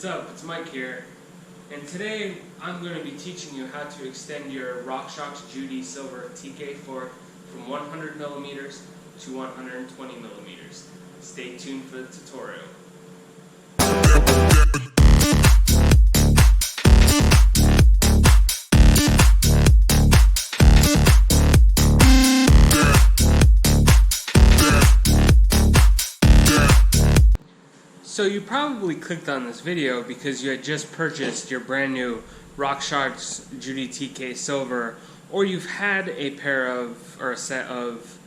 What's up? It's Mike here, and today I'm going to be teaching you how to extend your Rockshox Judy silver TK fork from 100 millimeters to 120 millimeters. Stay tuned for the tutorial. So you probably clicked on this video because you had just purchased your brand new Rockshox Judy TK Silver, or you've had a pair of, or a set of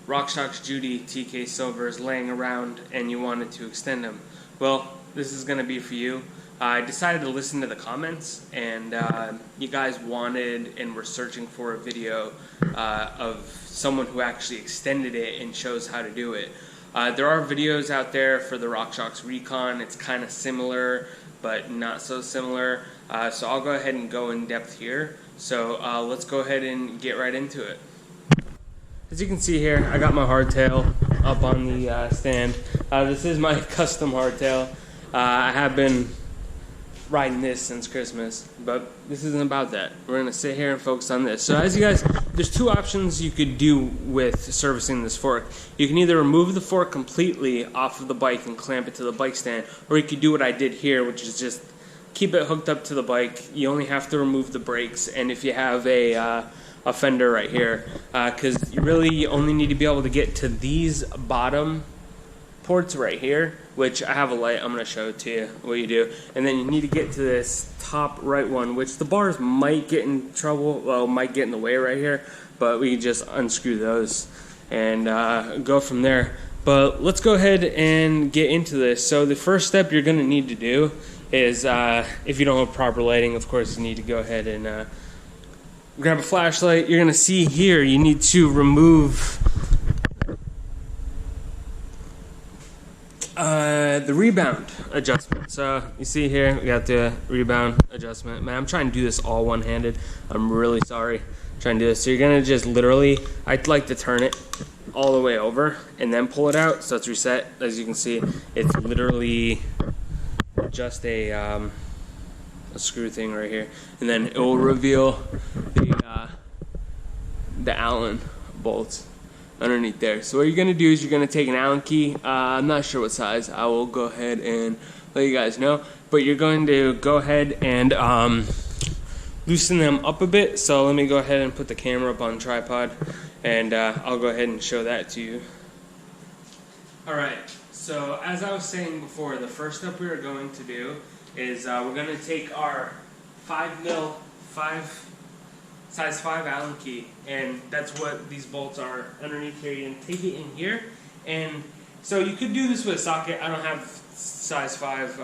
Rockshox Judy TK Silvers laying around and you wanted to extend them. Well, this is going to be for you. I decided to listen to the comments, and you guys wanted and were searching for a video of someone who actually extended it and shows how to do it. There are videos out there for the Rockshox Recon. It's kind of similar, but not so similar. So I'll go ahead and go in depth here. So let's go ahead and get right into it. As you can see here, I got my hardtail up on the stand. This is my custom hardtail. I have been riding this since Christmas, but this isn't about that. We're going to sit here and focus on this. So as you guys, there's two options you could do with servicing this fork. You can either remove the fork completely off of the bike and clamp it to the bike stand, or you could do what I did here, which is just keep it hooked up to the bike. You only have to remove the brakes, and if you have a fender right here, because you only need to be able to get to these bottom ports right here, which I have a light. I'm going to show it to you what you do, and then you need to get to this top right one, which the bars might get in trouble, well, might get in the way right here, but we can just unscrew those and go from there. But let's go ahead and get into this. So the first step you're going to need to do is, if you don't have proper lighting, of course you need to go ahead and grab a flashlight. You're going to see here you need to remove the rebound adjustment. So you see here we got the rebound adjustment. Man, I'm trying to do this all one-handed. I'm really sorry. I'm trying to do this. So you're gonna just literally, I'd like to turn it all the way over and then pull it out so it's reset. As you can see, it's literally just a screw thing right here, and then it will reveal the Allen bolts underneath there. So what you're going to do is you're going to take an Allen key. I'm not sure what size. I will go ahead and let you guys know. But you're going to go ahead and loosen them up a bit. So let me go ahead and put the camera up on the tripod, and I'll go ahead and show that to you. Alright, so as I was saying before, the first step we are going to do is we're going to take our 5mm size 5 Allen key, and that's what these bolts are underneath here. You're going to take it in here, and so you could do this with a socket. I don't have size 5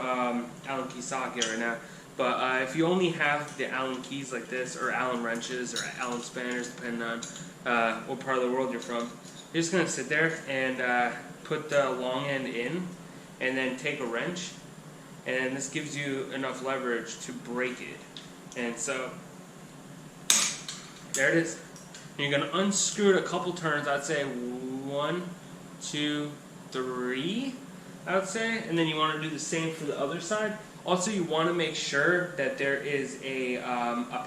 Allen key socket right now, but if you only have the Allen keys like this, or Allen wrenches, or Allen spanners, depending on what part of the world you're from, you're just going to sit there and put the long end in, and then take a wrench, and this gives you enough leverage to break it. And so there it is. And you're going to unscrew it a couple turns. I'd say 1, 2, 3, I would say. And then you want to do the same for the other side. Also, you want to make sure that there is a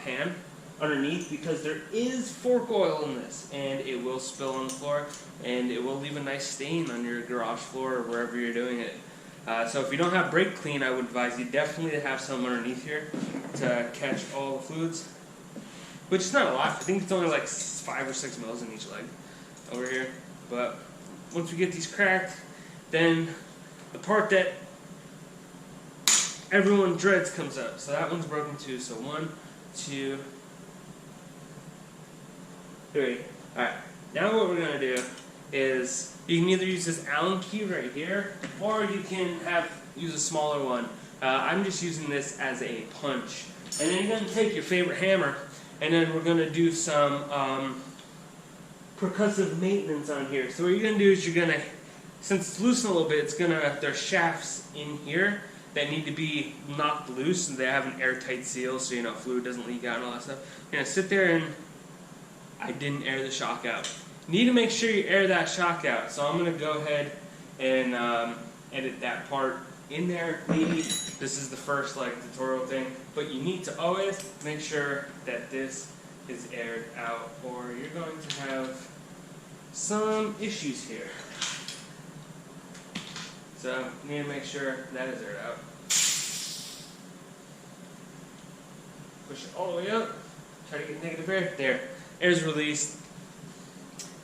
pan underneath, because there is fork oil in this, and it will spill on the floor, and it will leave a nice stain on your garage floor or wherever you're doing it. So if you don't have brake clean, I would advise you definitely to have some underneath here to catch all the fluids. Which is not a lot. I think it's only like 5 or 6 mils in each leg over here. But once we get these cracked, then the part that everyone dreads comes up. So that one's broken too. So 1, 2, 3. Alright, now what we're going to do is you can either use this Allen key right here, or you can use a smaller one. I'm just using this as a punch. And then you're going to take your favorite hammer, and then we're going to do some percussive maintenance on here. So what you're going to do is you're going to, since it's loosened a little bit, there's shafts in here that need to be knocked loose, and they have an airtight seal so fluid doesn't leak out and all that stuff. You're going to sit there, and I didn't air the shock out. You need to make sure you air that shock out. So I'm going to go ahead and edit that part in there. Maybe this is the first like tutorial thing, but you need to always make sure that this is aired out, or you're going to have some issues here. So you need to make sure that is aired out. Push it all the way up. Try to get negative air. There. Air's released.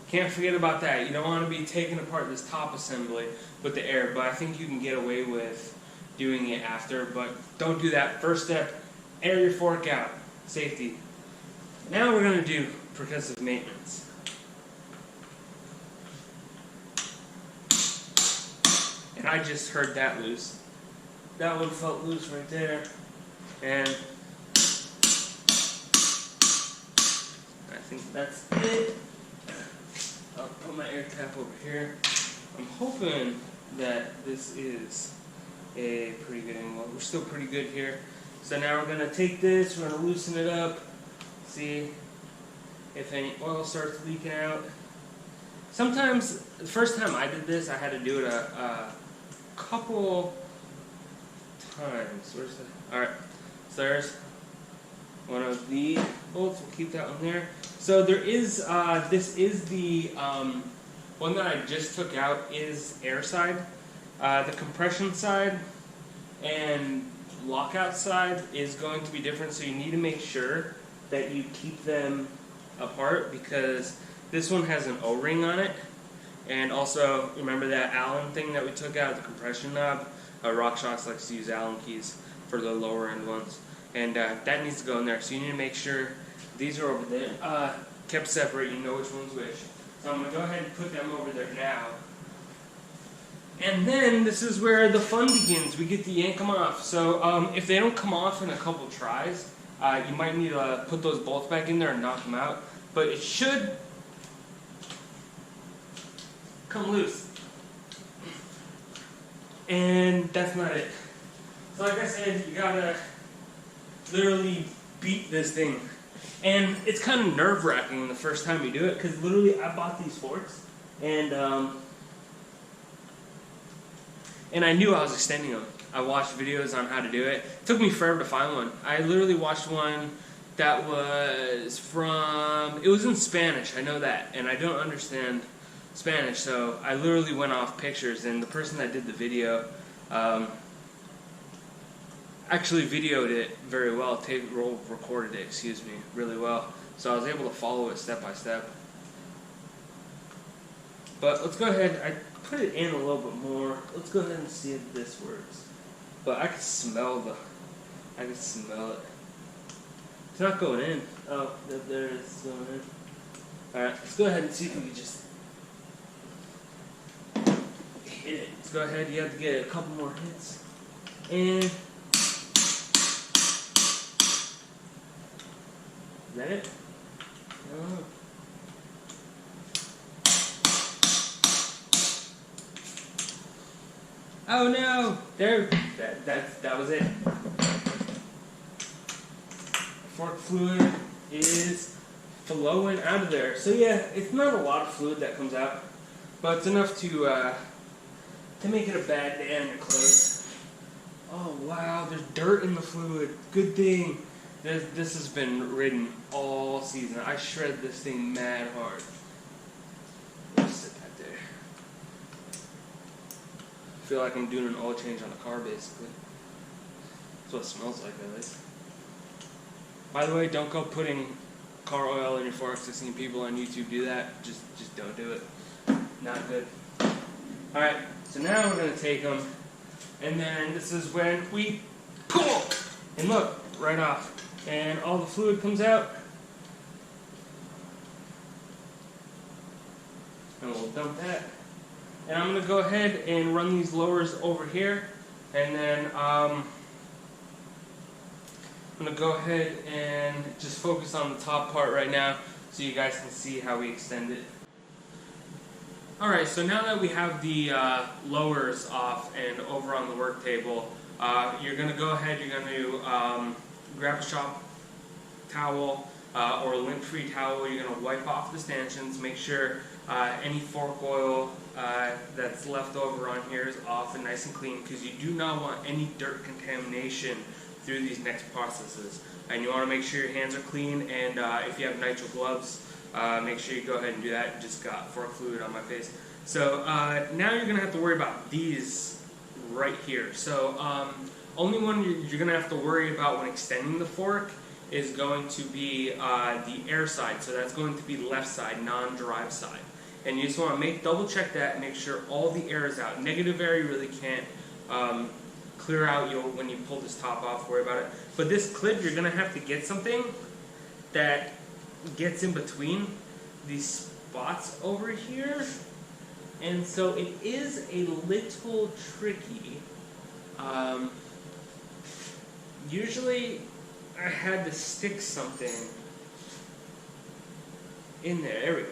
Can't forget about that. You don't want to be taking apart this top assembly with the air, but I think you can get away with doing it after, but don't do that. First step, air your fork out. Safety. Now we're going to do progressive maintenance. And I just heard that loose. That one felt loose right there. And I think that's it. I'll put my air tap over here. I'm hoping that this is a pretty good angle. We're still pretty good here. So now we're going to take this, we're going to loosen it up, see if any oil starts leaking out. Sometimes, the first time I did this, I had to do it a couple times. Where's that? Alright, so there's one of the bolts. We'll keep that one there. So there is, this is the one that I just took out is air side. The compression side and lockout side is going to be different, so you need to make sure that you keep them apart because this one has an O-ring on it. And also, remember that Allen thing that we took out, the compression knob? Rockshox likes to use Allen keys for the lower end ones. And that needs to go in there, so you need to make sure these are over there. Kept separate, you know which one's which. So I'm going to go ahead and put them over there now. And then this is where the fun begins. We get to yank them off. So if they don't come off in a couple tries, you might need to put those bolts back in there and knock them out. But it should come loose. And that's not it. So like I said, you gotta literally beat this thing. And it's kind of nerve-wracking the first time you do it, because literally I bought these forks, and I knew I was extending them. I watched videos on how to do it. It took me forever to find one. I literally watched one that was from, it was in Spanish, I know that, and I don't understand Spanish, so I literally went off pictures, and the person that did the video actually videoed it very well, recorded it, excuse me, really well. So I was able to follow it step by step. But let's go ahead, I put it in a little bit more. Let's go ahead and see if this works. But I can smell I can smell it. It's not going in. Oh, there it is, it's going in. Alright, let's go ahead and see if we can just hit it. Let's go ahead, you have to get a couple more hits. And is that it? Oh. Oh no! There, that was it. Fork fluid is flowing out of there. So yeah, it's not a lot of fluid that comes out, but it's enough to make it a bad day on your clothes. Oh wow, there's dirt in the fluid. Good thing. This has been ridden all season. I shred this thing mad hard. Let's sit that there. I feel like I'm doing an oil change on a car, basically. That's what it smells like, at least. By the way, don't go putting car oil in your forks. I've seen people on YouTube do that. Just don't do it. Not good. Alright, so now we're going to take them, and then this is when we pull! And look, right off. And all the fluid comes out. And we'll dump that. And I'm going to go ahead and run these lowers over here. And then I'm going to go ahead and just focus on the top part right now so you guys can see how we extend it. Alright, so now that we have the lowers off and over on the work table, you're going to go ahead, you're going to grab a shop towel or a lint-free towel. You're going to wipe off the stanchions, make sure Any fork oil that's left over on here is off and nice and clean, because you do not want any dirt contamination through these next processes. And you want to make sure your hands are clean, and if you have nitrile gloves, make sure you go ahead and do that. Just got fork fluid on my face. So now you're going to have to worry about these right here. So only one you're going to have to worry about when extending the fork is going to be the air side. So that's going to be left side, non-drive side. And you just want to double check that and make sure all the air is out. Negative air you really can't clear out. When you pull this top off, worry about it. But this clip, you're going to have to get something that gets in between these spots over here. And so it is a little tricky. Usually I had to stick something in there. There we go.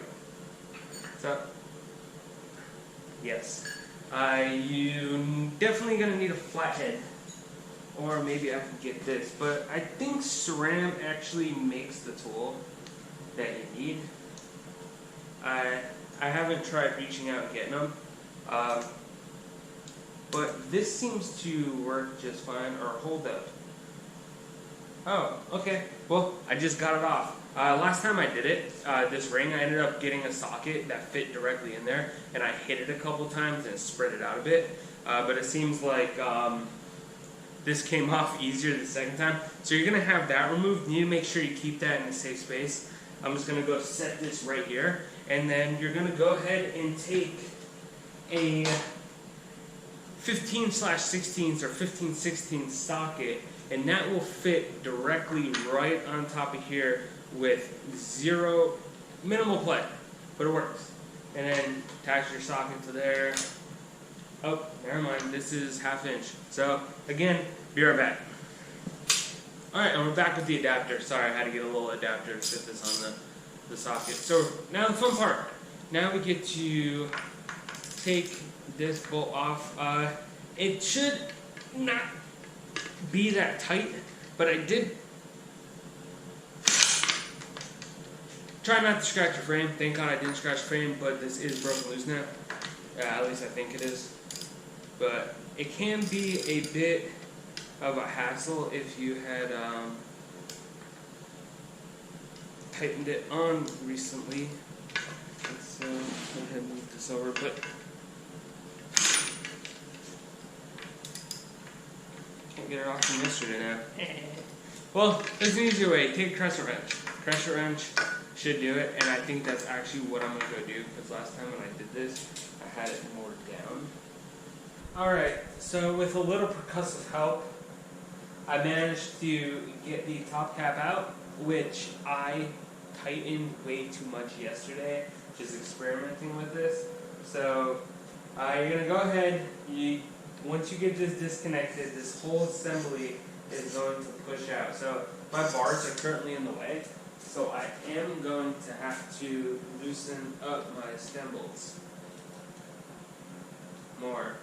So, yes. You definitely going to need a flathead. Or maybe I can get this. But I think SRAM actually makes the tool that you need. I haven't tried reaching out and getting them. But this seems to work just fine. Or hold up. Oh, okay. Well, I just got it off. Last time I did it, this ring, I ended up getting a socket that fit directly in there, and I hit it a couple times and spread it out a bit. But it seems like this came off easier the second time. So you're going to have that removed. You need to make sure you keep that in a safe space. I'm just going to go set this right here, and then you're going to go ahead and take a 15/16 or 15/16 socket, and that will fit directly right on top of here with minimal play, but it works. And then attach your socket to there. Oh, never mind, this is 1/2 inch. So again, be right back. Alright, and we're back with the adapter. Sorry, I had to get a little adapter to fit this on the socket. So now the fun part. Now we get to take this bolt off. It should not be that tight, but I did try not to scratch the frame. Thank God I didn't scratch the frame, but this is broken loose now. At least I think it is. But it can be a bit of a hassle if you had tightened it on recently. Let's go ahead and move this over, but can't get it off from yesterday now. Well, there's an easier way. Take a crescent wrench. Crescent wrench should do it, and I think that's actually what I'm going to go do, because last time when I did this, I had it more down. Alright, so with a little percussive help, I managed to get the top cap out, which I tightened way too much yesterday, just experimenting with this. So you're going to go ahead, once you get this disconnected, this whole assembly is going to push out. So my bars are currently in the way, so I am going to have to loosen up my assembles more.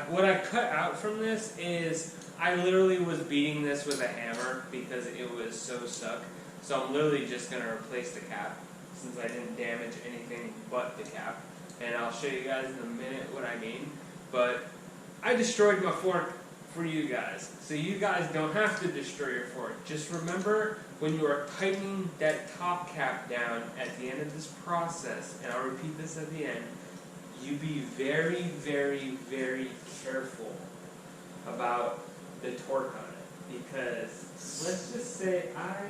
What I cut out from this is I literally was beating this with a hammer because it was so stuck. So I'm literally just going to replace the cap since I didn't damage anything but the cap. And I'll show you guys in a minute what I mean. But I destroyed my fork for you guys. So you guys don't have to destroy your fork. Just remember when you are tightening that top cap down at the end of this process, and I'll repeat this at the end, you be very, very, very careful about the torque on it. Because let's just say I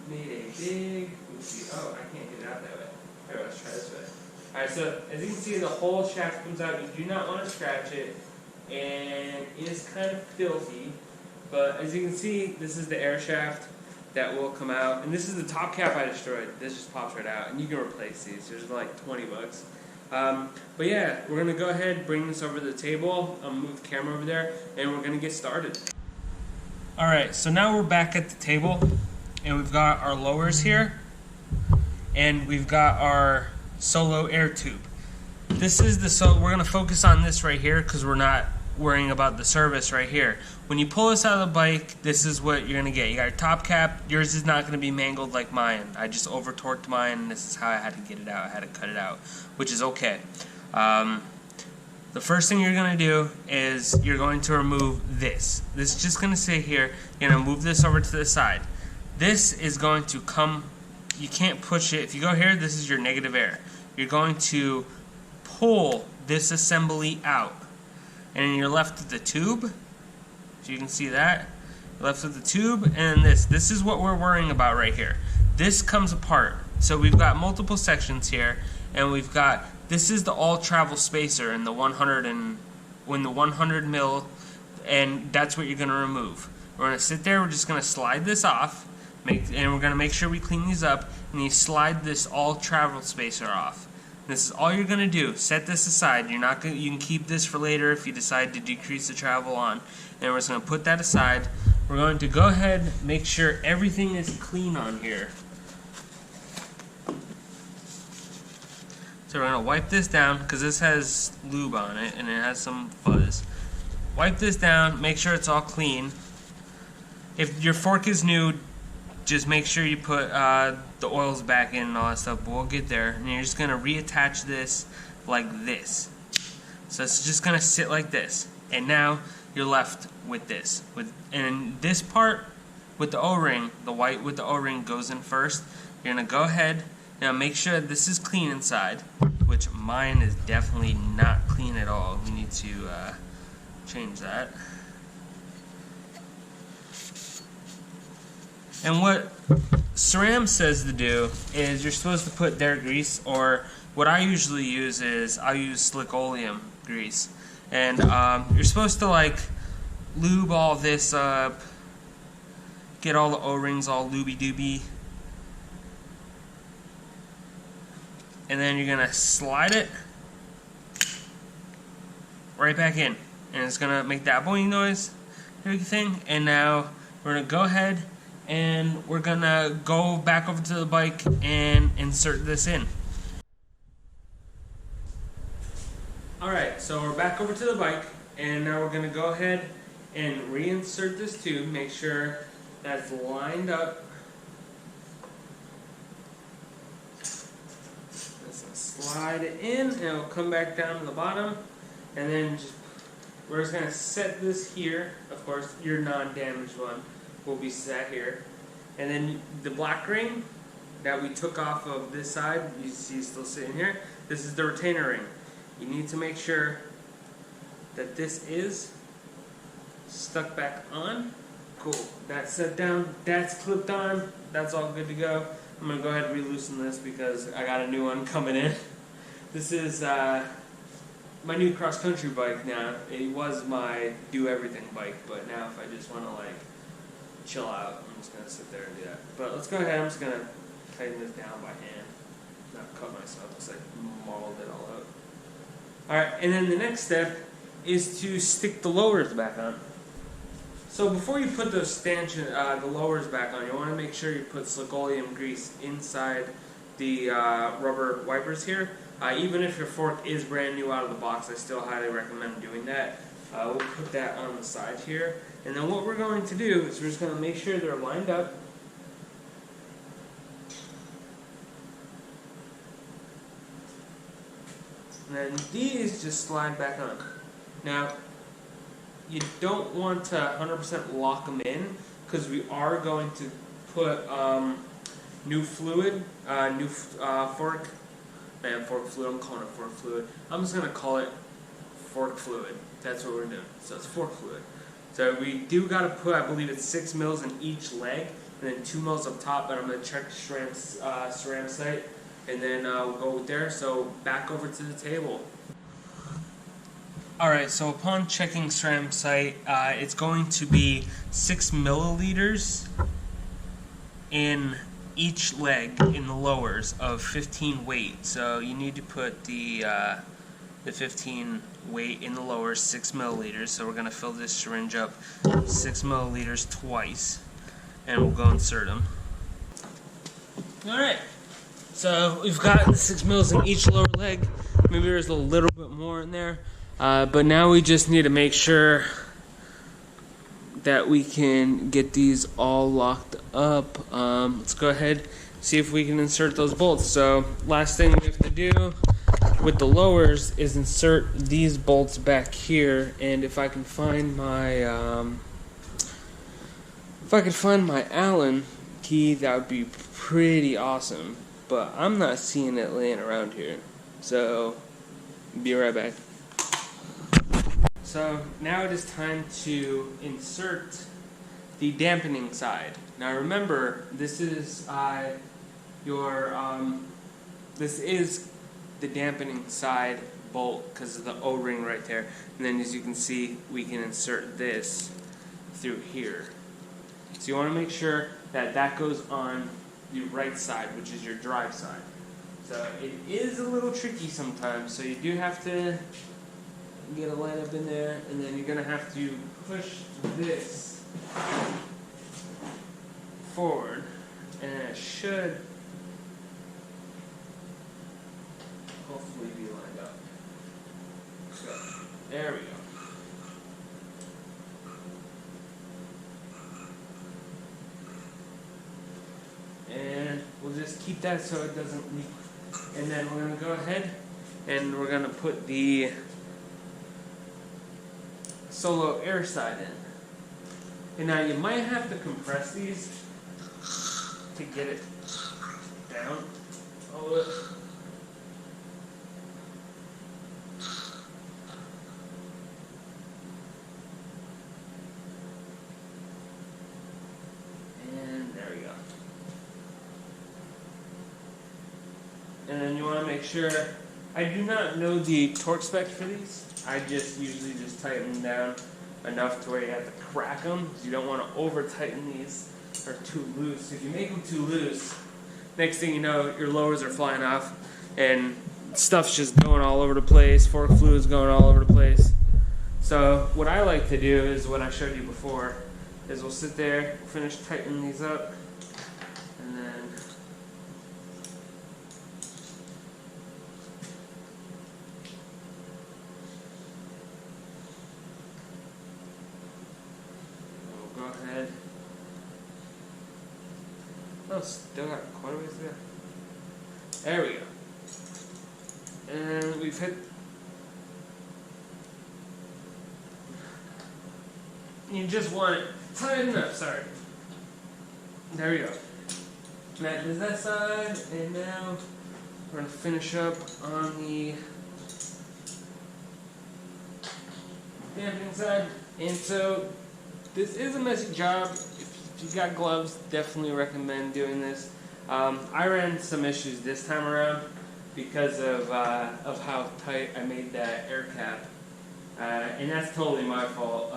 made a big oopsie. Oh, I can't get it out that way. Alright, let's try this way. Alright, so as you can see, the whole shaft comes out. You do not want to scratch it. And it is kind of filthy. But as you can see, this is the air shaft that will come out. And this is the top cap I destroyed. This just pops right out. And you can replace these. There's like 20 bucks. But yeah, we're going to go ahead, bring this over to the table, move the camera over there, and we're going to get started. Alright, so now we're back at the table, and we've got our lowers here, and we've got our solo air tube. This is we're going to focus on this right here because we're not worrying about the service right here. When you pull this out of the bike, this is what you're going to get. You got your top cap. Yours is not going to be mangled like mine. I just over torqued mine, and this is how I had to get it out. I had to cut it out, which is okay. The first thing you're going to do is you're going to remove this. This is just going to sit here. You're going to move this over to the side. This is going to come, you can't push it. If you go here, this is your negative air. You're going to pull this assembly out. And you're left with the tube. So you can see that. You're left with the tube and this. This is what we're worrying about right here. This comes apart. So we've got multiple sections here, and we've got, this is the all travel spacer in the 100 mil, and that's what you're going to remove. We're going to sit there, we're just going to slide this off, and we're going to make sure we clean these up, and you slide this all travel spacer off. This is all you're going to do. Set this aside. You're not gonna, you can keep this for later if you decide to decrease the travel on. And we're just going to put that aside. We're going to go ahead, make sure everything is clean on here. So we're going to wipe this down because this has lube on it and it has some fuzz. Wipe this down, make sure it's all clean. If your fork is new, just make sure you put the oils back in and all that stuff, but we'll get there. And you're just going to reattach this like this. So it's just going to sit like this. And now you're left with this. And this part with the O-ring, the white with the O-ring goes in first. You're going to go ahead, now make sure this is clean inside, which mine is definitely not clean at all. We need to change that. And what SRAM says to do is you're supposed to put their grease, or what I usually use is I'll use slick oleum grease. And you're supposed to like lube all this up, get all the O-rings all looby-dooby. And then you're going to slide it right back in. And it's going to make that boing noise, everything. And now we're going to go ahead and we're going to go back over to the bike and insert this in. Alright, so we're back over to the bike, and now we're going to go ahead and reinsert this tube, make sure that's lined up. Slide it in, and it'll come back down to the bottom, and then we're just going to set this here. Of course, your non-damaged one will be set here, and then the black ring that we took off of this side, you see still sitting here, this is the retainer ring. You need to make sure that this is stuck back on. Cool, that's set down, that's clipped on, that's all good to go. I'm going to go ahead and re-loosen this because I got a new one coming in. This is my new cross-country bike now. It was my do-everything bike, but now if I just want to like chill out, I'm just going to sit there and do that. But let's go ahead, I'm just going to tighten this down by hand. Not cut myself, just like mauled it all out. Alright, and then the next step is to stick the lowers back on. So before you put those the lowers back on, you want to make sure you put slick oleum grease inside the rubber wipers here. Even if your fork is brand new out of the box, I still highly recommend doing that. We'll put that on the side here. And then what we're going to do is we're just going to make sure they're lined up. And then these just slide back on. Now, you don't want to 100% lock them in because we are going to put new fluid, fork fluid, I'm calling it fork fluid. I'm just going to call it fork fluid. That's what we're doing. So it's fork fluid. So we do got to put, I believe it's 6 mils in each leg and then 2 mils up top, and I'm going to check the SRAM site and then we'll go there. So back over to the table. Alright, so upon checking SRAM site, it's going to be 6 milliliters in each leg in the lowers of 15 weight. So you need to put the 15 weight in the lowers, 6 milliliters. So we're going to fill this syringe up 6 milliliters twice, and we'll go insert them. Alright, so we've got 6 mils in each lower leg. Maybe there's a little bit more in there. But now we just need to make sure that we can get these all locked up. Let's go ahead, see if we can insert those bolts. So last thing we have to do with the lowers is insert these bolts back here, and if I can find my Allen key, that would be pretty awesome. But I'm not seeing it laying around here, so be right back. So now it is time to insert the dampening side. Now remember, this is the dampening side bolt because of the O-ring right there. And then as you can see, we can insert this through here. So you want to make sure that that goes on the right side, which is your drive side. So it is a little tricky sometimes, so you do have to get a line up in there, and then you're going to have to push this forward, and it should hopefully be lined up. So, there we go. And we'll just keep that so it doesn't leak. And then we're going to go ahead and we're going to put the solo air side in. And now you might have to compress these to get it down a little bit. And there we go. And then you want to make sure, I do not know the torque spec for these. I just usually just tighten them down enough to where you have to crack them, because you don't want to over tighten these or too loose. If you make them too loose, next thing you know, your lowers are flying off and stuff's just going all over the place, fork fluid's going all over the place. So what I like to do is what I showed you before, is we'll sit there, we'll finish tightening these up, and then we'll go ahead. Oh, still got quite a ways to go. There we go. And we've hit. You just want it tighten up, sorry. There we go. That is that side, and now we're going to finish up on the dampening side. And so this is a messy job. If you got gloves, definitely recommend doing this. I ran some issues this time around because of how tight I made that air cap, and that's totally my fault.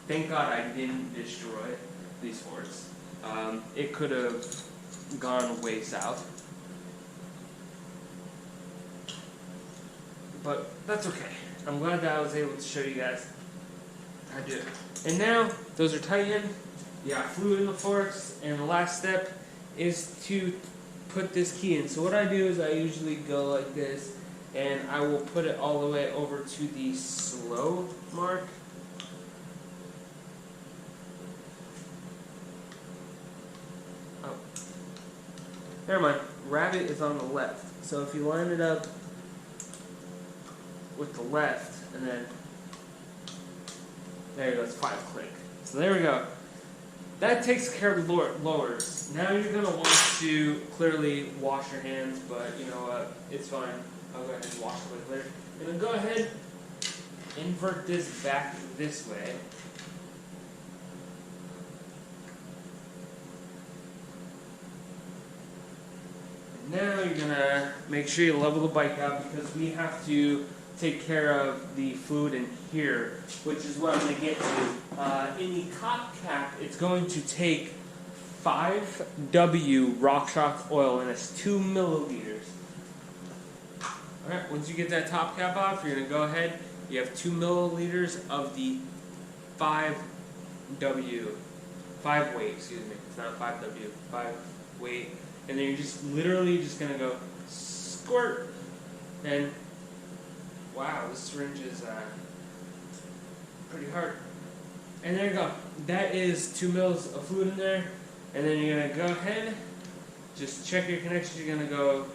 Thank God I didn't destroy these forks. It could have gone way south, but that's okay. I'm glad that I was able to show you guys how to do it. And now those are tightened. You got fluid in the forks, and the last step is to put this key in. So what I do is I usually go like this, and I will put it all the way over to the slow mark. Oh, never mind. Rabbit is on the left. So if you line it up with the left, and then there you go, it's 5 click. So there we go. That takes care of the lowers. Now you're going to want to clearly wash your hands, but you know what, it's fine. I'll go ahead and wash it later. I'm going to go ahead, invert this back this way. And now you're going to make sure you level the bike out, because we have to take care of the fluid in here, which is what I'm going to get to. In the top cap, it's going to take 5W Rockshox oil, and it's 2 milliliters. Alright, once you get that top cap off, you're going to go ahead, you have 2 milliliters of the 5W, 5 weight, excuse me, it's not 5W, 5 weight, and then you're just literally just going to go squirt, and Wow, this syringe is pretty hard. And there you go. That is 2 mils of fluid in there. And then you're gonna go ahead, just check your connections. You're gonna go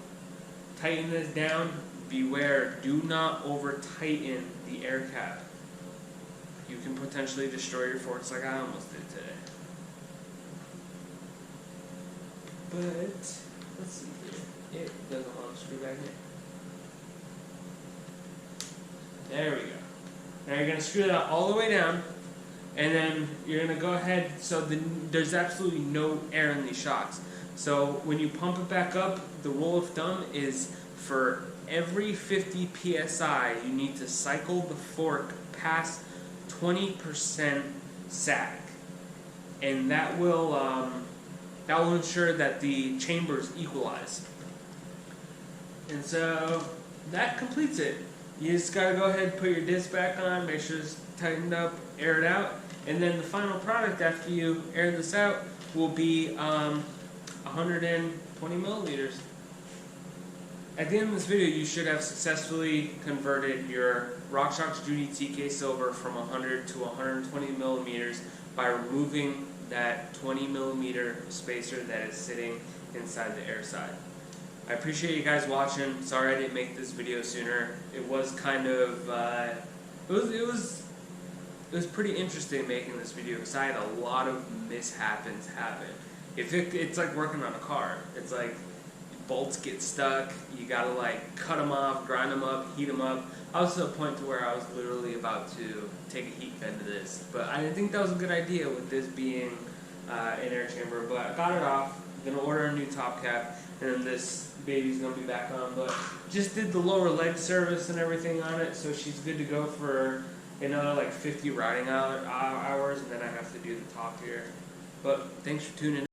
tighten this down. Beware, do not over tighten the air cap. You can potentially destroy your forks like I almost did today. But let's see here. It doesn't want to screw back in. There we go. Now you're going to screw that all the way down, and then you're going to go ahead, so there's absolutely no air in these shocks. So when you pump it back up, the rule of thumb is for every 50 psi, you need to cycle the fork past 20% sag, and that will ensure that the chambers equalize. And so that completes it. You just gotta go ahead and put your disc back on, make sure it's tightened up, air it out, and then the final product after you air this out will be 120 milliliters. At the end of this video, you should have successfully converted your Rockshox Judy TK Silver from 100 to 120 millimeters by removing that 20 millimeter spacer that is sitting inside the air side. I appreciate you guys watching. Sorry I didn't make this video sooner. It was kind of it was pretty interesting making this video because I had a lot of mishaps happen. It's like working on a car. It's like bolts get stuck. You gotta like cut them off, grind them up, heat them up. I was to the point to where I was literally about to take a heat gun to this, but I didn't think that was a good idea with this being an air chamber. But I got it off. I'm gonna order a new top cap, and then this baby's gonna be back on. But just did the lower leg service and everything on it, so she's good to go for another like 50 riding hours, and then I have to do the top here. But thanks for tuning in.